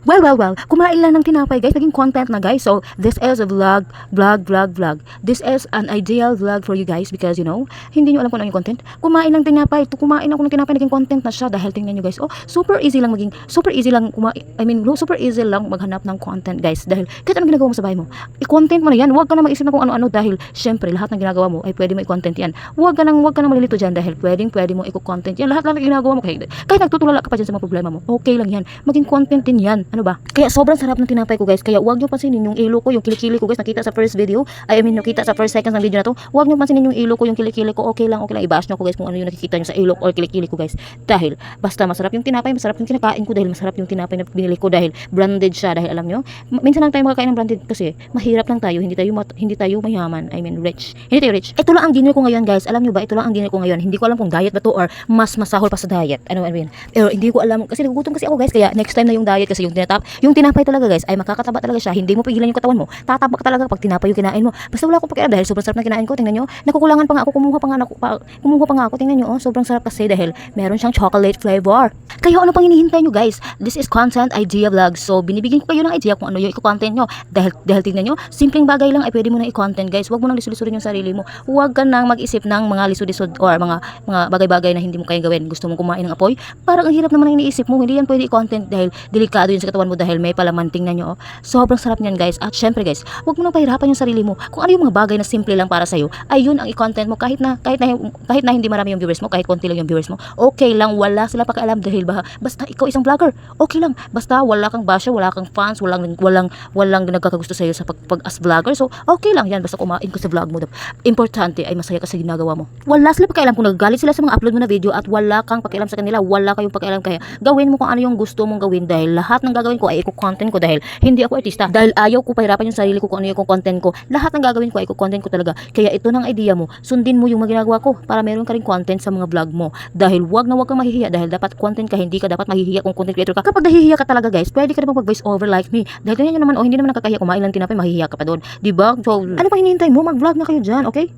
Well, kumain lang ng tinapay guys, naging content na guys. So, this is a vlog. This is an ideal vlog for you guys because you know, hindi nyo alam kung ano yung content. Kumain ng tinapay, kumain ako ng tinapay, naging content na siya dahil tingnan nyo guys. Oh, super easy lang super easy lang maghanap ng content guys. Dahil kahit anong ginagawa mo sa bahay mo, i-content mo na yan. Huwag ka na mag-isip na kung ano-ano dahil syempre lahat ng ginagawa mo ay pwede mo i-content yan. Huwag ka nang malilito dyan dahil pwede mo i-content yan. Lahat ng ginagawa mo kahit nagtutulala ka pa dyan sa mga problema mo, okay lang yan. Maging content din yan. Ano ba? Kaya sobrang sarap ng tinapay ko guys. Kaya huwag niyo pansinin yung ilo ko, yung kilikili ko guys. Nakita sa first video. Nakita sa first seconds ng video na to. Huwag niyo pansinin yung ilo ko, yung kilikili ko. Okay lang. I-bash niyo ko guys kung ano yung nakikita niyo sa ilo or kilikili ko guys. Dahil basta masarap yung tinapay, masarap yung kinakain ko dahil masarap yung tinapay na binili ko dahil branded siya. Dahil alam niyo, minsan lang tayo makakain ng branded kasi mahirap lang tayo. Hindi tayo mayaman. Rich. Hindi tayo rich. Ito lang ang dinner ko ngayon guys. Alam niyo ba? Ito lang ang dinner ko ngayon. Hindi ko alam kung diet ba to or mas masahol pa sa diet. Pero hindi ko alam kasi nagugutom kasi ako guys. Kaya next time na yung diet kasi yung tinapay talaga guys ay makakataba talaga siya. Hindi mo pigilan yung katawan mo. Tatabak talaga kapag tinapay yung kinain mo. Basta wala akong pakialam dahil sobrang sarap na kinain ko. Tingnan niyo, nakukulangan pa nga ako. Kumuha pa nga ako. Tingnan niyo, oh, sobrang sarap kasi dahil meron siyang chocolate flavor. Kaya ano pang hinihintay niyo guys? This is content idea vlog. So binibigyan ko kayo ng idea kung ano yung i-content niyo. Dahil tingnan niyo, simpleng bagay lang ay pwede mo na i-content guys. Huwag mo nang lisulisurin yung sarili mo. Huwag ka nang mag-isip ng mga lisod-lisod or mga bagay-bagay na hindi mo kayang gawin. Gusto mong kumain ng apoy? Parang ang hirap naman ang iniisip mo. Hindi yan pwede i-content dahil delikado yun sa katawan mo dahil may palaman. Tingnan nyo, oh. Sobrang sarap niyan guys. At syempre guys, huwag mo nang pahirapan yung sarili mo. Kung ano yung mga bagay na simple lang para sa'yo, ay yun ang i-content mo kahit na hindi marami yung viewers mo, kahit konti lang yung viewers mo. Okay lang, wala sila pakialam dahil basta ikaw isang vlogger. Okay lang. Basta wala kang basya, wala kang fans, walang nagkakagusto sa'yo sa pag as vlogger. So, okay lang yan. Basta kumain ko sa vlog mo. Importante ay masaya ka sa ginagawa mo. Wala sila pakialam kung nagagalit sila sa mga upload mo na video at wala kang pakialam sa kanila. Wala kayong pakialam kaya gawin mo kung ano yung gusto mong gawin dahil lahat ng gagawin ko ay i-content ko dahil hindi ako artista. Dahil ayaw ko pahirapan yung sarili ko kung ano yung content ko. Lahat ng gagawin ko ay i-content ko talaga. Kaya ito ng idea mo. Sundin mo yung mga ginagawa ko para meron ka ring content sa mga vlog mo. Dahil wag kang mahihiya dahil dapat content ka, hindi ka dapat mahihiya kung content creator ka. Kapag nahihiya ka talaga guys, pwede ka naman mag-voice over like me. Dahil ganyan naman, hindi naman nakakahiya kumain lang tinapay, mahihiya ka pa doon. Diba? So, ano pa hinihintay mo? Mag-vlog na kayo dyan, okay?